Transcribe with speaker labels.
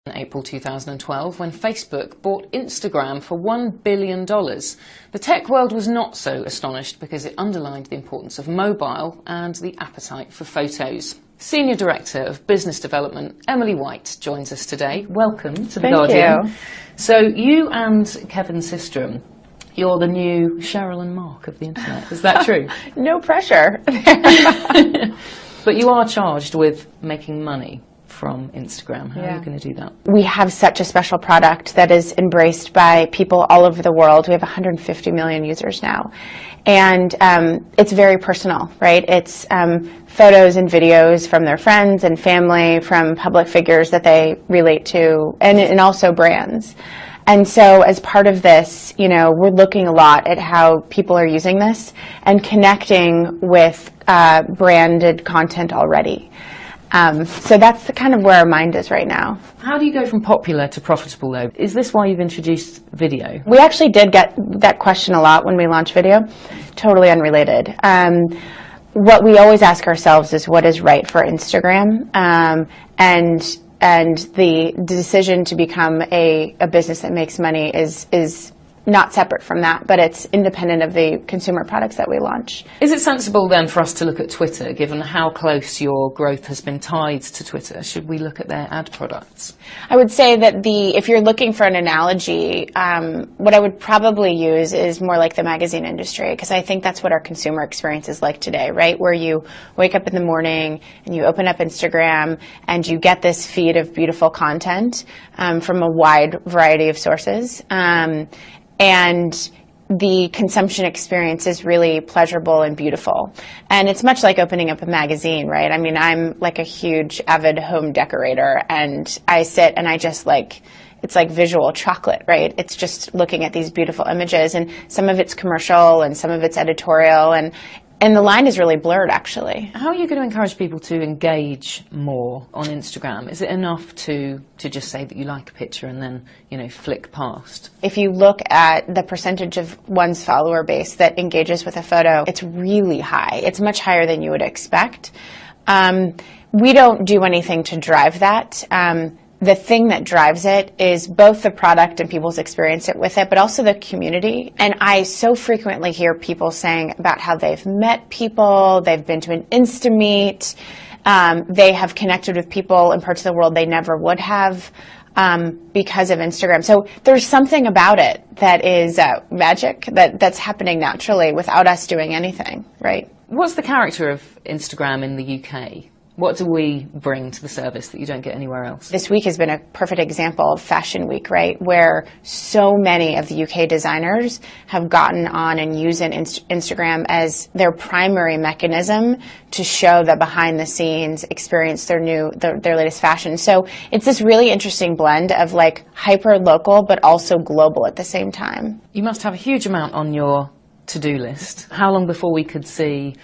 Speaker 1: In April 2012, when Facebook bought Instagram for $1 billion. The tech world was not so astonished because it underlined the importance of mobile and the appetite for photos. Senior Director of Business Development, Emily White, joins us today. Welcome to The Guardian.
Speaker 2: Thank you.
Speaker 1: So you and Kevin Systrom, you're the new Cheryl and Mark of the internet. Is that true?
Speaker 2: No pressure.
Speaker 1: But you are charged with making money from Instagram. How are you going to do that?
Speaker 2: We have such a special product that is embraced by people all over the world. We have 150 million users now. And it's very personal, right? It's photos and videos from their friends and family, from public figures that they relate to, and also brands. And so as part of this, you know, we're looking a lot at how people are using this and connecting with branded content already. So that's kind of where our mind is right now.
Speaker 1: How do you go from popular to profitable, though? Is this why you've introduced video?
Speaker 2: We actually did get that question a lot when we launched video. Totally unrelated. What we always ask ourselves is what is right for Instagram, and the decision to become a business that makes money is not separate from that, but it's independent of the consumer products that we launch.
Speaker 1: Is it sensible then for us to look at Twitter, given how close your growth has been tied to Twitter? Should we look at their ad products?
Speaker 2: I would say that if you're looking for an analogy, what I would probably use is more like the magazine industry, because I think that's what our consumer experience is like today, right? Where you wake up in the morning and you open up Instagram and you get this feed of beautiful content from a wide variety of sources. And the consumption experience is really pleasurable and beautiful. And it's much like opening up a magazine, right? I mean, I'm like a huge avid home decorator, and I sit and I just it's like visual chocolate, right? It's just looking at these beautiful images, and some of it's commercial and some of it's editorial, and the line is really blurred, actually.
Speaker 1: How are you going to encourage people to engage more on Instagram? Is it enough to just say that you like a picture and then, you know, flick past?
Speaker 2: If you look at the percentage of one's follower base that engages with a photo, it's really high. It's much higher than you would expect. We don't do anything to drive that. The thing that drives it is both the product and people's experience with it, but also the community. And I so frequently hear people saying about how they've met people, they've been to an Insta-meet, they have connected with people in parts of the world they never would have because of Instagram. So there's something about it that is magic that's happening naturally without us doing anything, right?
Speaker 1: What's the character of Instagram in the UK? What do we bring to the service that you don't get anywhere else?
Speaker 2: This week has been a perfect example of Fashion Week, right? Where so many of the UK designers have gotten on and using Instagram as their primary mechanism to show the behind the scenes, experience their latest fashion. So it's this really interesting blend of like hyper local, but also global at the same time.
Speaker 1: You must have a huge amount on your to-do list. How long before we could see